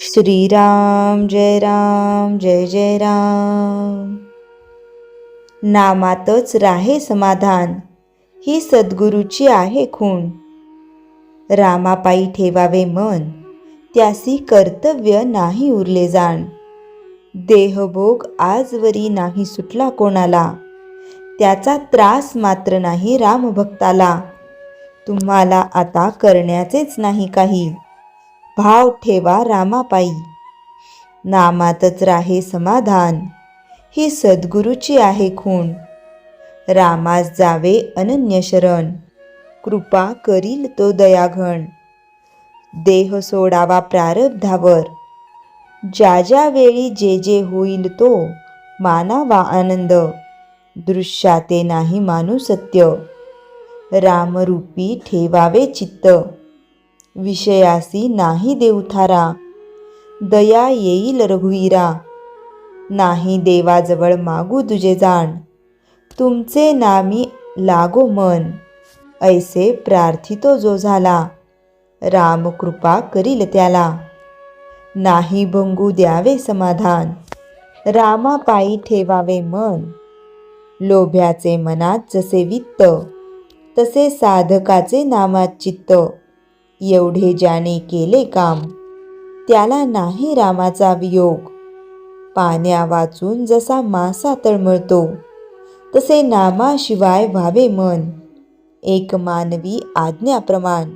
श्रीराम जय राम जय जय राम। नामातच राहे समाधान, ही सद्गुरूची आहे खूण। रामापायी ठेवावे मन, त्यासी कर्तव्य नाही उरले जाण। देहभोग आजवरी नाही सुटला कोणाला, त्याचा त्रास मात्र नाही रामभक्ताला। तुम्हाला आता करण्याचेच नाही काही, भाव ठेवा रामापायी। नामातच राहे समाधान, ही सद्गुरूची आहे खूण। रामास जावे अनन्य शरण, कृपा करील तो दयाघण। देह सोडावा प्रारब्धावर, ज्या ज्या वेळी जे जे होईल तो मानावा आनंद। दृश्याते नाही मानू सत्य, रामरूपी ठेवावे चित्त। विषयासी नाही देऊ थारा, दया येईल रघुवीरा। नाही देवाजवळ मागू तुझे जाण, तुमचे नामी लागो मन। ऐसे प्रार्थितो जो झाला, राम कृपा करील त्याला। नाही भंगू द्यावे समाधान, रामापायी ठेवावे मन। लोभ्याचे मनात जसे वित्त, तसे साधकाचे नामात चित्त। एवढे ज्याने केले काम, त्याला नाही रामाचा वियोग। पाण्या वाचून जसा मासा तळमळतो, तसे नामाशिवाय व्हावे मन। एक मानवी आज्ञाप्रमाण,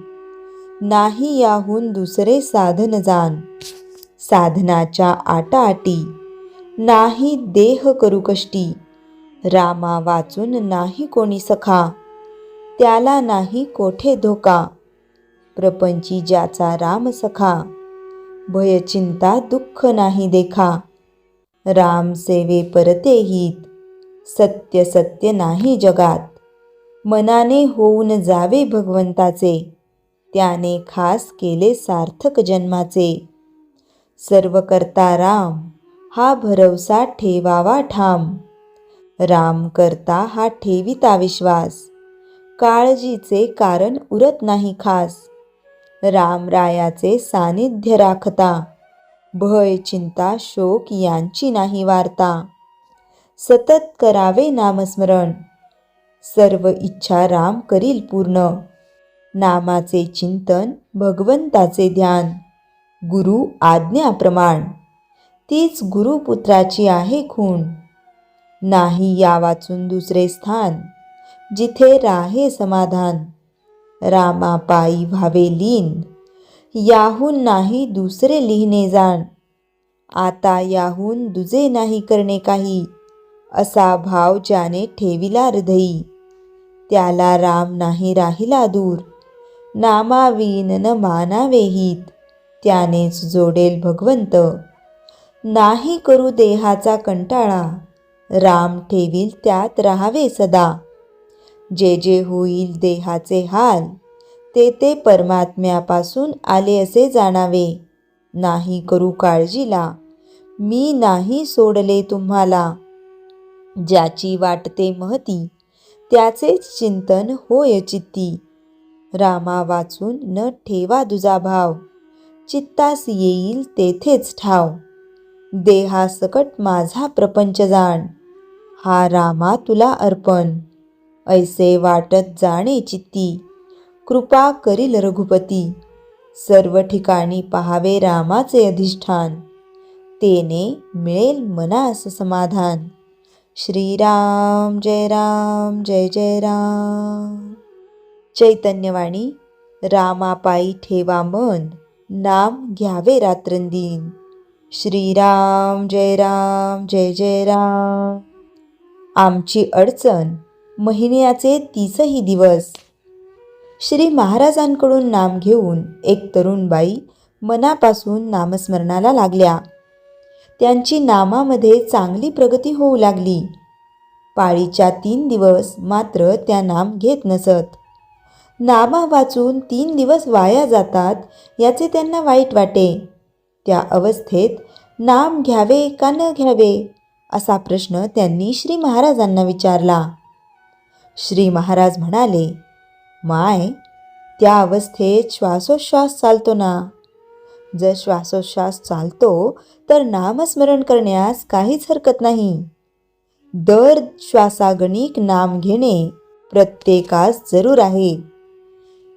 नाही याहून दुसरे साधन जाण। साधनाच्या आटाआटी, नाही देह करू कष्टी। रामा वाचून नाही कोणी सखा, त्याला नाही कोठे धोका। प्रपंची ज्याचा राम सखा, भय चिंता दुःख नाही देखा। राम सेवे परते हित, सत्य सत्य नाही जगात। मनाने होऊन जावे भगवंताचे, त्याने खास केले सार्थक जन्माचे। सर्व करता राम, हा भरवसा ठेवावा ठाम। राम करता हा ठेविता विश्वास, काळजीचे कारण उरत नाही खास। राम रायाचे सानिध्य राखता, भय चिंता शोक यांची नाही वार्ता। सतत करावे नामस्मरण, सर्व इच्छा राम करील पूर्ण। नामाचे चिंतन भगवंताचे ध्यान, गुरु आज्ञाप्रमाण। तीच गुरुपुत्राची आहे खूण, नाही या वाचून दुसरे स्थान। जिथे राहे समाधान, रामापायी व्हावे लीन। याहून नाही दुसरे लिहिणे जाण, आता याहून दुजे नाही करणे काही। असा भाव ज्याने ठेविला हृदयी, त्याला राम नाही राहिला दूर। नामाविन न मानावे हित, त्यानेच जोडेल भगवंत। नाही करू देहाचा कंटाळा, राम ठेवील त्यात राहावे सदा। जे जे होईल देहाचे हाल, ते ते परमात्म्यापासून आले असे जाणावे। नाही करू काळजीला, मी नाही सोडले तुम्हाला। ज्याची वाटते महती, त्याचेच चिंतन होय चित्ती। रामा वाचून न ठेवा दुजा भाव, चित्तास येईल तेथेच ठाव। देहासकट माझा प्रपंच जाण, हा रामा तुला अर्पण। ऐसे वाटत जाणे चित्ती, कृपा करील रघुपती। सर्व ठिकाणी पहावे रामाचे अधिष्ठान, तेने मिळेल मनास समाधान। श्रीराम जय राम जय जय राम। चैतन्यवाणी रामापायी ठेवा मन, नाम घ्यावे रात्रंदिन। श्रीराम जय राम जय जय राम। आमची अडचण महिन्याचे 30ही दिवस। श्री महाराजांकडून नाम घेऊन एक तरुणबाई मनापासून नामस्मरणाला लागल्या। त्यांची नामामध्ये चांगली प्रगती होऊ लागली। पाळीच्या 3 दिवस मात्र त्या नाम घेत नसत। नामा वाचून 3 दिवस वाया जातात, याचे त्यांना वाईट वाटे। त्या अवस्थेत नाम घ्यावे का न घ्यावे, असा प्रश्न त्यांनी श्री महाराजांना विचारला। श्री महाराज म्हणाले, माय, त्या अवस्थेत श्वासोच्छ्वास चालतो ना, जर श्वासोच्छ्वास चालतो तर नामस्मरण करण्यास काहीच हरकत नाही. दर श्वासागणिक नाम घेणे प्रत्येकास जरूर आहे.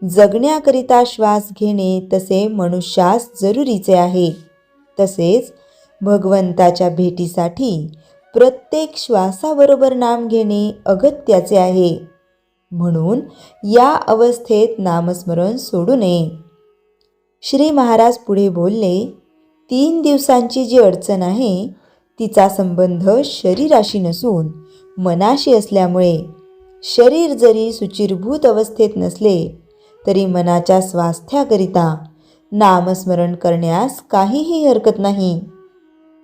जगण्याकरिता श्वास घेणे तसे मनुष्यास जरुरीचे आहे. तसेच भगवंताच्या भेटीसाठी प्रत्येक श्वासाबरोबर नाम घेणे अगत्याचे आहे. म्हणून या अवस्थेत नामस्मरण सोडू नये. श्री महाराज पुढे बोलले, 3 दिवसांची जी अडचण आहे तिचा संबंध शरीराशी नसून मनाशी असल्यामुळे शरीर जरी शुचिर्भूत अवस्थेत नसले तरी मनाच्या स्वास्थ्याकरिता नामस्मरण करण्यास काहीही हरकत नाही.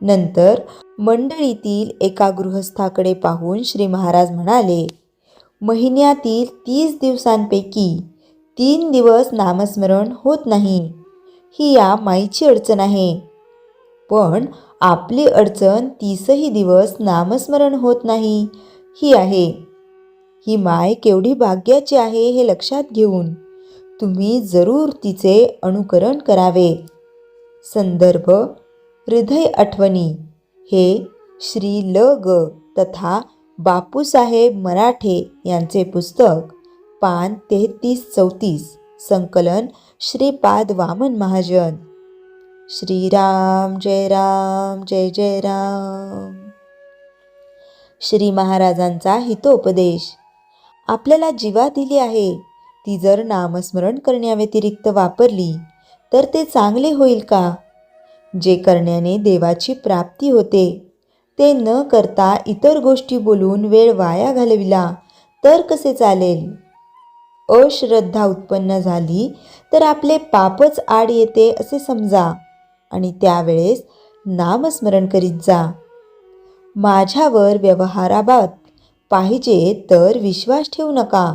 नंतर मंडळीतील एका गृहस्थाकडे पाहून श्री महाराज म्हणाले, महिन्यातील 30 दिवसांपैकी 3 दिवस नामस्मरण होत नाही. ही या माईची अडचण आहे. पण आपली अडचण 30ही दिवस नामस्मरण होत नाही ही आहे. ही माय केवढी भाग्याची आहे हे लक्षात घेऊन तुम्ही जरूर तिचे अनुकरण करावे. संदर्भ हृदय आठवणी हे श्री ल ग तथा बापूसाहेब मराठे यांचे पुस्तक, पान 33-34, संकलन श्रीपाद वामन महाजन. श्रीराम जय राम जय जय राम. श्री महाराजांचा हितोपदेश. आपल्याला जीवा दिली आहे ती जर नामस्मरण करण्याव्यतिरिक्त वापरली तर ते चांगले होईल का? जे करण्याने देवाची प्राप्ती होते ते न करता इतर गोष्टी बोलून वेळ वाया घालविला तर कसे चालेल? अश्रद्धा उत्पन्न झाली तर आपले पापच आड येते असे समजा आणि त्यावेळेस नामस्मरण करीत जा. माझ्यावर व्यवहाराबाबत पाहिजे तर विश्वास ठेवू नका,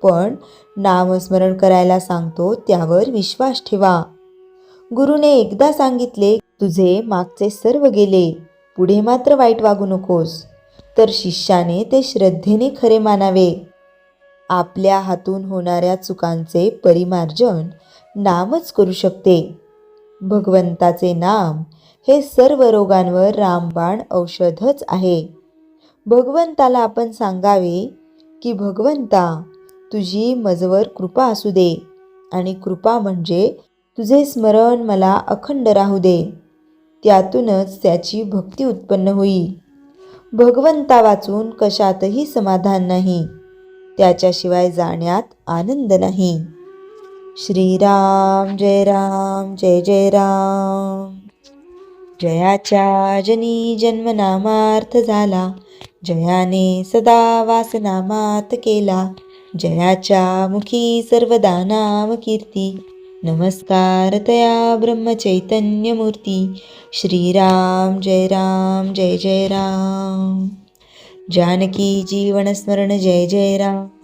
पण नामस्मरण करायला सांगतो त्यावर विश्वास ठेवा. गुरुने एकदा सांगितले, तुझे मागचे सर्व गेले, पुढे मात्र वाईट वागू नकोस. तर शिष्याने ते श्रद्धेने खरे मानावे. आपल्या हातून होणाऱ्या चुकांचे परिमार्जन नामच करू शकते. भगवंताचे नाम हे सर्व रोगांवर रामबाण औषधच आहे. भगवंताला आपण सांगावे की भगवंता, तुझी मजवर कृपा असू दे आणि कृपा म्हणजे तुझे स्मरण मला अखंड राहू दे. त्यातूनच त्याची भक्ती उत्पन्न होईल. भगवंता वाचून कशातही समाधान नाही, त्याच्याशिवाय जाण्यात आनंद नाही. श्रीराम जय राम जय जय राम. जयाच्या जनी जन्मनामार्थ झाला, जयाने सदा वासनामात केला. जयाच्या मुखी सर्वदा नाम कीर्ती, नमस्कार तया ब्रह्मचैतन्य मूर्ती. श्रीराम जय राम जय जय राम. जानकी जीवन स्मरण जय जय राम.